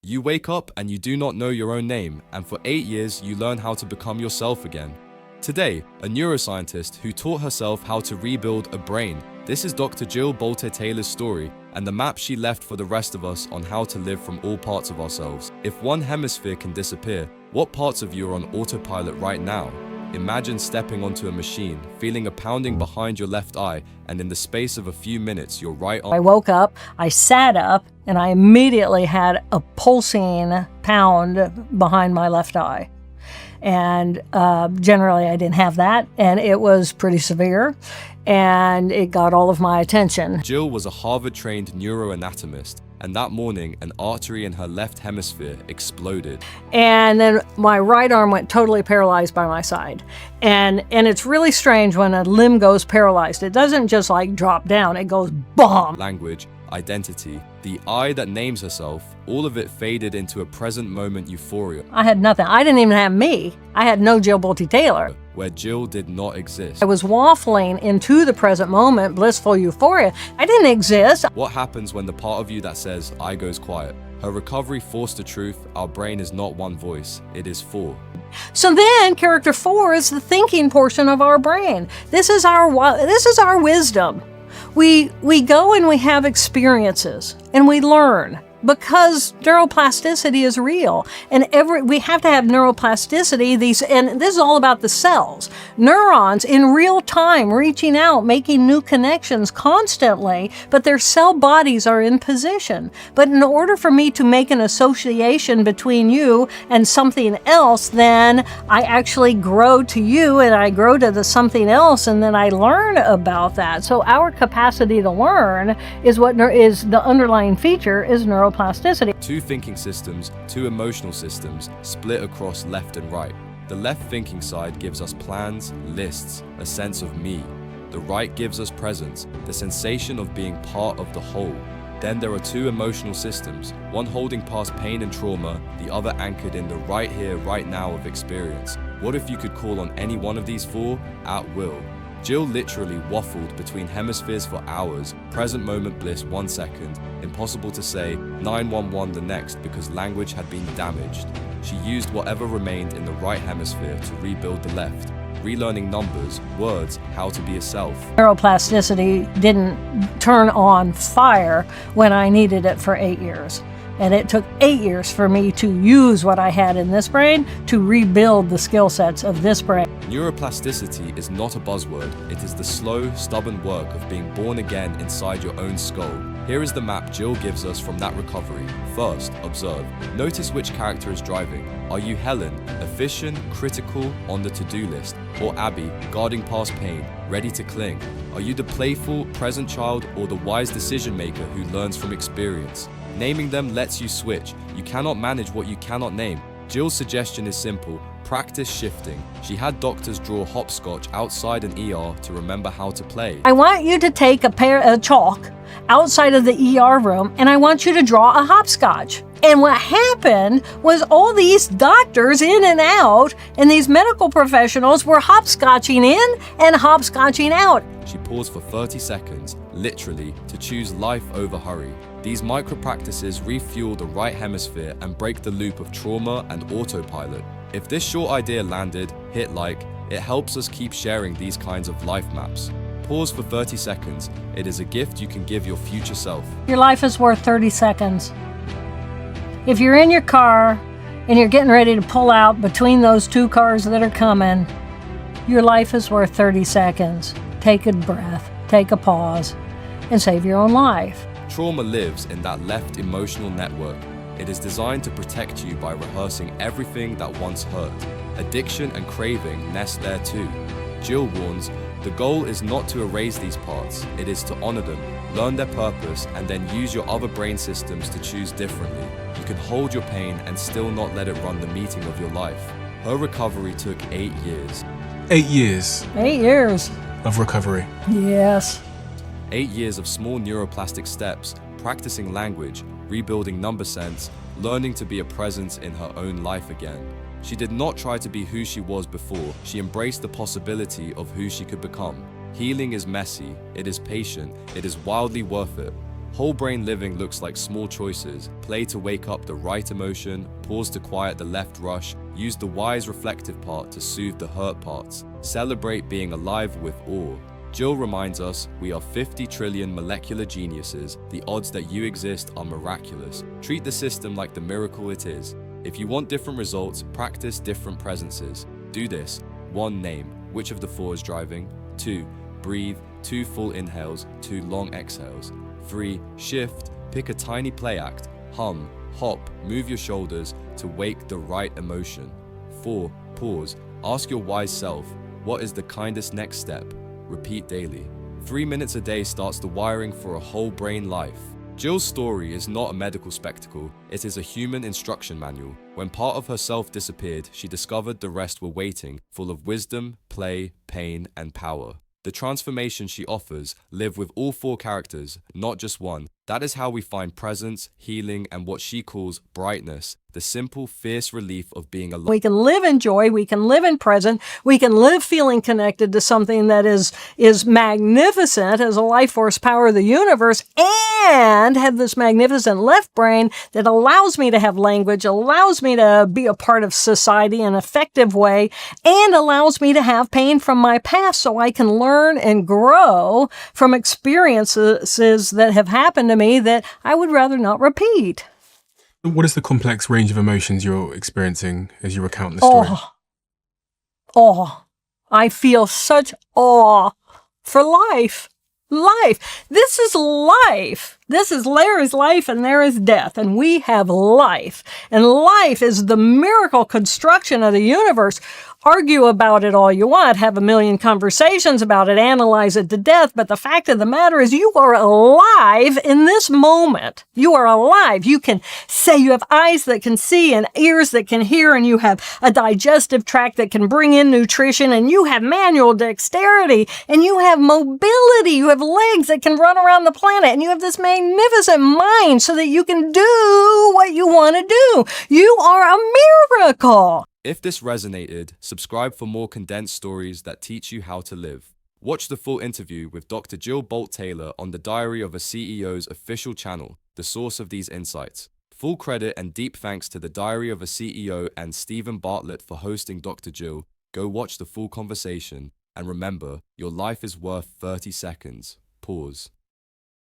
You wake up and you do not know your own name, and for 8 years you learn how to become yourself again. Today, a neuroscientist who taught herself how to rebuild a brain. This is Dr. Jill Bolte Taylor's story and the map she left for the rest of us on how to live from all parts of ourselves. If one hemisphere can disappear, what parts of you are on autopilot right now? Imagine stepping onto a machine, feeling a pounding behind your left eye, and in the space of a few minutes, your right arm. I woke up, I sat up, and I immediately had a pulsing pound behind my left eye. And generally I didn't have that, and it was pretty severe, and it got all of my attention. Jill was a Harvard-trained neuroanatomist, and that morning, an artery in her left hemisphere exploded. And then my right arm went totally paralyzed by my side. And it's really strange when a limb goes paralyzed. It doesn't just like drop down, it goes BOOM! Language, identity, the I that names herself, all of it faded into a present moment euphoria. I had nothing. I didn't even have me. I had no Jill Bolte Taylor. Where Jill did not exist. I was waffling into the present moment, blissful euphoria. I didn't exist. What happens when the part of you that says I goes quiet? Her recovery forced the truth, our brain is not one voice, it is four. So then character 4 is the thinking portion of our brain. This is our wisdom. We go and we have experiences and we learn because neuroplasticity is real, and we have to have neuroplasticity. And this is all about the cells, neurons in real time, reaching out, making new connections constantly. But their cell bodies are in position. But in order for me to make an association between you and something else, then I actually grow to you, and I grow to the something else, and then I learn about that. So our capacity to learn is what is the underlying feature is neuroplasticity. Two thinking systems, two emotional systems, split across left and right. The left thinking side gives us plans, lists, a sense of me. The right gives us presence, the sensation of being part of the whole. Then there are two emotional systems, one holding past pain and trauma, the other anchored in the right here, right now of experience. What if you could call on any one of these four at will? Jill literally waffled between hemispheres for hours, present moment bliss 1 second, impossible to say, 911 the next because language had been damaged. She used whatever remained in the right hemisphere to rebuild the left, relearning numbers, words, how to be a self. Neuroplasticity didn't turn on fire when I needed it for 8 years. And it took 8 years for me to use what I had in this brain to rebuild the skill sets of this brain. Neuroplasticity is not a buzzword. It is the slow, stubborn work of being born again inside your own skull. Here is the map Jill gives us from that recovery. First, observe. Notice which character is driving. Are you Helen, efficient, critical, on the to-do list? Or Abby, guarding past pain, ready to cling? Are you the playful, present child or the wise decision maker who learns from experience? Naming them lets you switch. You cannot manage what you cannot name. Jill's suggestion is simple. Practice shifting. She had doctors draw hopscotch outside an ER to remember how to play. I want you to take a chalk outside of the ER room, and I want you to draw a hopscotch. And what happened was all these doctors in and out, and these medical professionals were hopscotching in and hopscotching out. She paused for 30 seconds, literally, to choose life over hurry. These micro-practices refuel the right hemisphere and break the loop of trauma and autopilot. If this short idea landed, hit like. It helps us keep sharing these kinds of life maps. Pause for 30 seconds. It is a gift you can give your future self. Your life is worth 30 seconds. If you're in your car and you're getting ready to pull out between those two cars that are coming, your life is worth 30 seconds. Take a breath, take a pause, and save your own life. Trauma lives in that left emotional network. It is designed to protect you by rehearsing everything that once hurt. Addiction and craving nest there too. Jill warns, the goal is not to erase these parts, it is to honor them, learn their purpose, and then use your other brain systems to choose differently. You can hold your pain and still not let it run the meeting of your life. Her recovery took 8 years. 8 years. 8 years. Of recovery. Yes. 8 years of small neuroplastic steps, practicing language, rebuilding number sense, learning to be a presence in her own life again. She did not try to be who she was before, she embraced the possibility of who she could become. Healing is messy, it is patient, it is wildly worth it. Whole brain living looks like small choices: play to wake up the right emotion, pause to quiet the left rush, use the wise reflective part to soothe the hurt parts, celebrate being alive with awe. Jill reminds us we are 50 trillion molecular geniuses. The odds that you exist are miraculous. Treat the system like the miracle it is. If you want different results, practice different presences. Do this. 1. Name. Which of the 4 is driving? 2. Breathe. 2 full inhales, 2 long exhales. 3. Shift. Pick a tiny play act. Hum, hop, move your shoulders to wake the right emotion. 4. Pause. Ask your wise self, what is the kindest next step? Repeat daily. 3 minutes a day starts the wiring for a whole brain life. Jill's story is not a medical spectacle, it is a human instruction manual. When part of herself disappeared, she discovered the rest were waiting, full of wisdom, play, pain, and power. The transformation she offers live with all 4 characters, not just one. That is how we find presence, healing, and what she calls brightness, the simple, fierce relief of being alive. We can live in joy, we can live in present, we can live feeling connected to something that is magnificent as a life force power of the universe, and have this magnificent left brain that allows me to have language, allows me to be a part of society in an effective way, and allows me to have pain from my past so I can learn and grow from experiences that have happened to me that I would rather not repeat. What is the complex range of emotions you're experiencing as you recount the story? Awe. I feel such awe for life. Life. This is life. There is life and there is death, and we have life. And life is the miracle construction of the universe. Argue about it all you want, have a million conversations about it, analyze it to death, but the fact of the matter is you are alive in this moment. You are alive. You can say you have eyes that can see and ears that can hear, and you have a digestive tract that can bring in nutrition, and you have manual dexterity, and you have mobility. You have legs that can run around the planet, and you have this magnificent mind so that you can do what you want to do. You are a miracle. If this resonated, subscribe for more condensed stories that teach you how to live. Watch the full interview with Dr. Jill Bolte Taylor on the Diary of a CEO's official channel, the source of these insights. Full credit and deep thanks to the Diary of a CEO and Steven Bartlett for hosting Dr. Jill. Go watch the full conversation, and remember, your life is worth 30 seconds. Pause.